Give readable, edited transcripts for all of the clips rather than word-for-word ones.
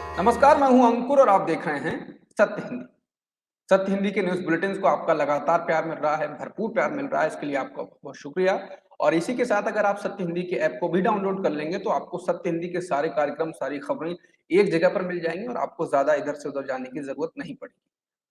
नमस्कार, मैं हूं अंकुर और आप देख रहे हैं सत्य हिंदी। सत्य हिंदी के न्यूज़ बुलेटिन्स को आपका लगातार प्यार मिल रहा है, भरपूर प्यार मिल रहा है, इसके लिए आपका बहुत शुक्रिया। और इसी के साथ अगर आप सत्य हिंदी के ऐप को भी डाउनलोड कर लेंगे तो आपको सत्य हिंदी के सारे कार्यक्रम, सारी खबरें एक जगह पर मिल जाएंगी और आपको ज़्यादा इधर से उधर जाने की ज़रूरत नहीं पड़ेगी।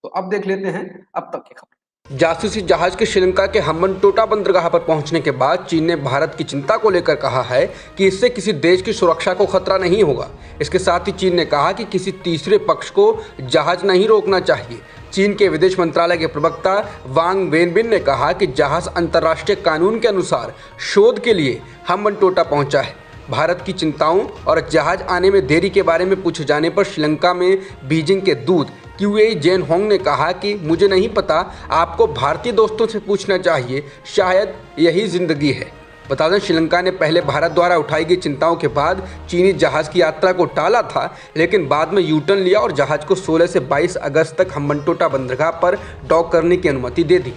तो अब देख लेते हैं अब तक की खबर। जासूसी जहाज के श्रीलंका के हम्बनटोटा बंदरगाह पर पहुंचने के बाद चीन ने भारत की चिंता को लेकर कहा है कि इससे किसी देश की सुरक्षा को खतरा नहीं होगा। इसके साथ ही चीन ने कहा कि किसी तीसरे पक्ष को जहाज नहीं रोकना चाहिए। चीन के विदेश मंत्रालय के प्रवक्ता वांग वेनबिन ने कहा कि जहाज अंतर्राष्ट्रीय कानून के अनुसार शोध के लिए हम्बनटोटा पहुंचा है। भारत की चिंताओं और जहाज आने में देरी के बारे में पूछे जाने पर श्रीलंका में बीजिंग के दूत क्यूए जेन होंग ने कहा कि मुझे नहीं पता, आपको भारतीय दोस्तों से पूछना चाहिए, शायद यही जिंदगी है। बता दें, श्रीलंका ने पहले भारत द्वारा उठाई गई चिंताओं के बाद चीनी जहाज की यात्रा को टाला था, लेकिन बाद में यू टर्न लिया और जहाज को 16 से 22 अगस्त तक हम्बनटोटा बंदरगाह पर डॉक करने की अनुमति दे दी।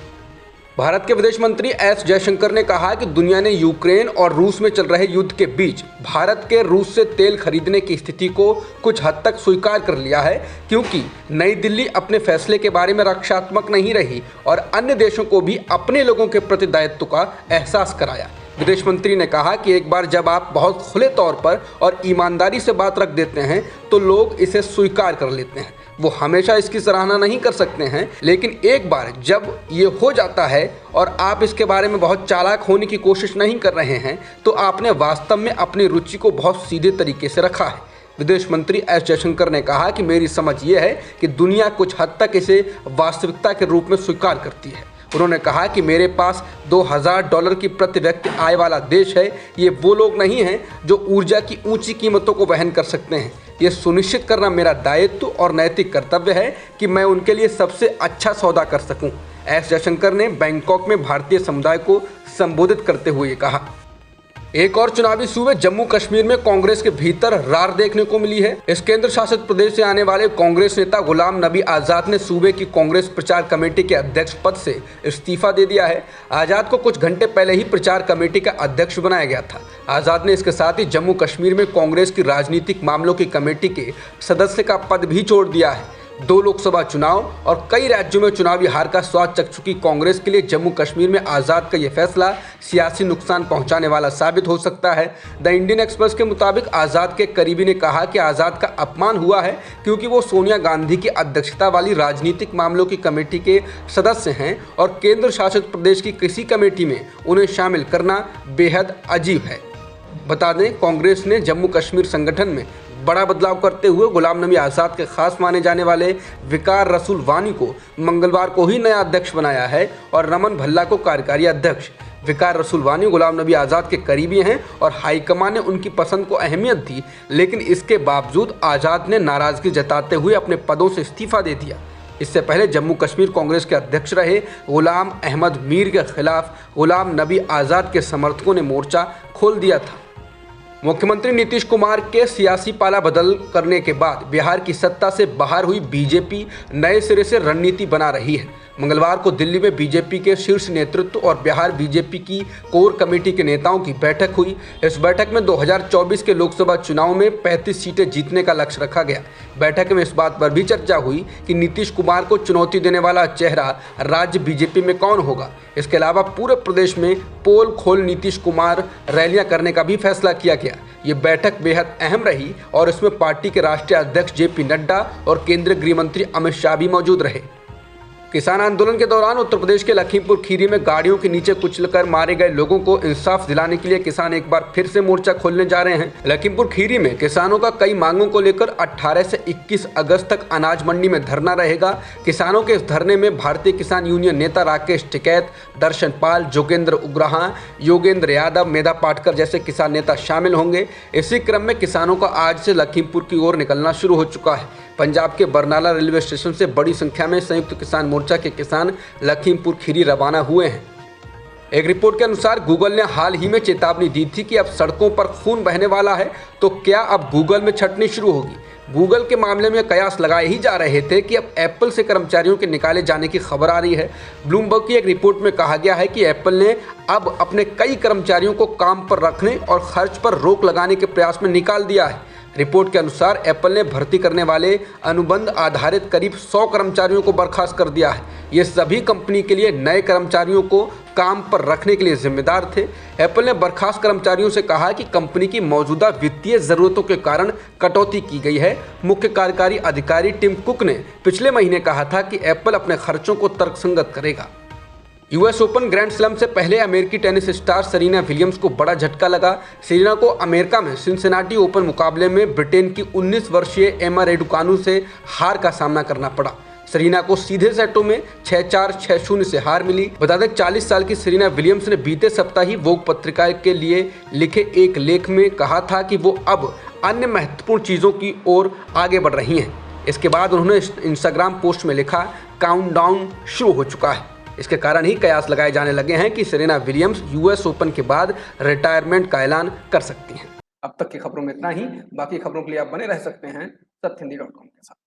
भारत के विदेश मंत्री एस जयशंकर ने कहा कि दुनिया ने यूक्रेन और रूस में चल रहे युद्ध के बीच भारत के रूस से तेल खरीदने की स्थिति को कुछ हद तक स्वीकार कर लिया है, क्योंकि नई दिल्ली अपने फैसले के बारे में रक्षात्मक नहीं रही और अन्य देशों को भी अपने लोगों के प्रति दायित्व का एहसास कराया। विदेश मंत्री ने कहा कि एक बार जब आप बहुत खुले तौर पर और ईमानदारी से बात रख देते हैं तो लोग इसे स्वीकार कर लेते हैं। वो हमेशा इसकी सराहना नहीं कर सकते हैं, लेकिन एक बार जब ये हो जाता है और आप इसके बारे में बहुत चालाक होने की कोशिश नहीं कर रहे हैं तो आपने वास्तव में अपनी रुचि को बहुत सीधे तरीके से रखा है। विदेश मंत्री एस जयशंकर ने कहा कि मेरी समझ ये है कि दुनिया कुछ हद तक इसे वास्तविकता के रूप में स्वीकार करती है। उन्होंने कहा कि मेरे पास $2000 की प्रति व्यक्ति आय वाला देश है। ये वो लोग नहीं हैं जो ऊर्जा की ऊंची कीमतों को वहन कर सकते हैं। ये सुनिश्चित करना मेरा दायित्व और नैतिक कर्तव्य है कि मैं उनके लिए सबसे अच्छा सौदा कर सकूं। एस जयशंकर ने बैंकॉक में भारतीय समुदाय को संबोधित करते हुए कहा। एक और चुनावी सूबे जम्मू कश्मीर में कांग्रेस के भीतर रार देखने को मिली है। इस केंद्र शासित प्रदेश से आने वाले कांग्रेस नेता गुलाम नबी आजाद ने सूबे की कांग्रेस प्रचार कमेटी के अध्यक्ष पद से इस्तीफा दे दिया है। आजाद को कुछ घंटे पहले ही प्रचार कमेटी का अध्यक्ष बनाया गया था। आजाद ने इसके साथ ही जम्मू कश्मीर में कांग्रेस की राजनीतिक मामलों की कमेटी के सदस्य का पद भी छोड़ दिया है। 2 लोकसभा चुनाव और कई राज्यों में चुनावी हार का स्वाद चख चुकी कांग्रेस के लिए जम्मू कश्मीर में आज़ाद का यह फैसला सियासी नुकसान पहुंचाने वाला साबित हो सकता है। द इंडियन एक्सप्रेस के मुताबिक आज़ाद के करीबी ने कहा कि आज़ाद का अपमान हुआ है क्योंकि वो सोनिया गांधी की अध्यक्षता वाली राजनीतिक मामलों की कमेटी के सदस्य हैं और केंद्र शासित प्रदेश की किसी कमेटी में उन्हें शामिल करना बेहद अजीब है। बता दें, कांग्रेस ने जम्मू कश्मीर संगठन में बड़ा बदलाव करते हुए गुलाम नबी आज़ाद के खास माने जाने वाले विकार रसूल वानी को मंगलवार को ही नया अध्यक्ष बनाया है और रमन भल्ला को कार्यकारी अध्यक्ष। विकार रसूल वानी गुलाम नबी आज़ाद के करीबी हैं और हाईकमान ने उनकी पसंद को अहमियत दी, लेकिन इसके बावजूद आज़ाद ने नाराज़गी जताते हुए अपने पदों से इस्तीफा दे दिया। इससे पहले जम्मू कश्मीर कांग्रेस के अध्यक्ष रहे गुलाम अहमद मीर के खिलाफ गुलाम नबी आज़ाद के समर्थकों ने मोर्चा खोल दिया था। मुख्यमंत्री नीतीश कुमार के सियासी पाला बदल करने के बाद बिहार की सत्ता से बाहर हुई बीजेपी नए सिरे से रणनीति बना रही है। मंगलवार को दिल्ली में बीजेपी के शीर्ष नेतृत्व और बिहार बीजेपी की कोर कमेटी के नेताओं की बैठक हुई। इस बैठक में 2024 के लोकसभा चुनाव में 35 सीटें जीतने का लक्ष्य रखा गया। बैठक में इस बात पर भी चर्चा हुई कि नीतीश कुमार को चुनौती देने वाला चेहरा राज्य बीजेपी में कौन होगा। इसके अलावा पूरे प्रदेश में पोल खोल नीतीश कुमार रैलियां करने का भी फैसला किया गया। ये बैठक बेहद अहम रही और इसमें पार्टी के राष्ट्रीय अध्यक्ष जेपी नड्डा और केंद्रीय गृह मंत्री अमित शाह भी मौजूद रहे। किसान आंदोलन के दौरान उत्तर प्रदेश के लखीमपुर खीरी में गाड़ियों के नीचे कुचलकर मारे गए लोगों को इंसाफ दिलाने के लिए किसान एक बार फिर से मोर्चा खोलने जा रहे हैं। लखीमपुर खीरी में किसानों का कई मांगों को लेकर 18 से 21 अगस्त तक अनाज मंडी में धरना रहेगा। किसानों के इस धरने में भारतीय किसान यूनियन नेता राकेश टिकैत, दर्शन पाल, जोगेंद्र उग्राहा, योगेंद्र यादव, मेधा पाटकर जैसे किसान नेता शामिल होंगे। इसी क्रम में किसानों का आज से लखीमपुर की ओर निकलना शुरू हो चुका है। पंजाब के बरनाला रेलवे स्टेशन से बड़ी संख्या में संयुक्त किसान मोर्चा के किसान लखीमपुर खीरी रवाना हुए हैं। एक रिपोर्ट के अनुसार गूगल ने हाल ही में चेतावनी दी थी कि अब सड़कों पर खून बहने वाला है, तो क्या अब गूगल में छंटनी शुरू होगी। गूगल के मामले में कयास लगाए ही जा रहे थे कि अब एप्पल से कर्मचारियों के निकाले जाने की खबर आ रही है। ब्लूमबर्ग की एक रिपोर्ट में कहा गया है कि एप्पल ने अब अपने कई कर्मचारियों को काम पर रखने और खर्च पर रोक लगाने के प्रयास में निकाल दिया है। रिपोर्ट के अनुसार एप्पल ने भर्ती करने वाले अनुबंध आधारित करीब 100 कर्मचारियों को बर्खास्त कर दिया है। ये सभी कंपनी के लिए नए कर्मचारियों को काम पर रखने के लिए जिम्मेदार थे। एप्पल ने बर्खास्त कर्मचारियों से कहा कि कंपनी की मौजूदा वित्तीय जरूरतों के कारण कटौती की गई है। मुख्य कार्यकारी अधिकारी टिम कुक ने पिछले महीने कहा था कि एप्पल अपने खर्चों को तर्कसंगत करेगा। यूएस ओपन ग्रैंड स्लैम से पहले अमेरिकी टेनिस स्टार सेरेना विलियम्स को बड़ा झटका लगा। सेरेना को अमेरिका में सिनसिनाटी ओपन मुकाबले में ब्रिटेन की 19 वर्षीय एमा रेडुकानु से हार का सामना करना पड़ा। सेरेना को सीधे सेटों में 6-4, 6-0 से हार मिली। बता दें 40 साल की सेरेना विलियम्स ने बीते सप्ताह ही वोग पत्रिका के लिए लिखे एक लेख में कहा था कि वो अब अन्य महत्वपूर्ण चीज़ों की ओर आगे बढ़ रही हैं। इसके बाद उन्होंने इंस्टाग्राम पोस्ट में लिखा, काउंटडाउन शुरू हो चुका है। इसके कारण ही कयास लगाए जाने लगे हैं कि सेरेना विलियम्स यूएस ओपन के बाद रिटायरमेंट का ऐलान कर सकती हैं। अब तक की खबरों में इतना ही। बाकी खबरों के लिए आप बने रह सकते हैं सत्यहिंदी.com के साथ।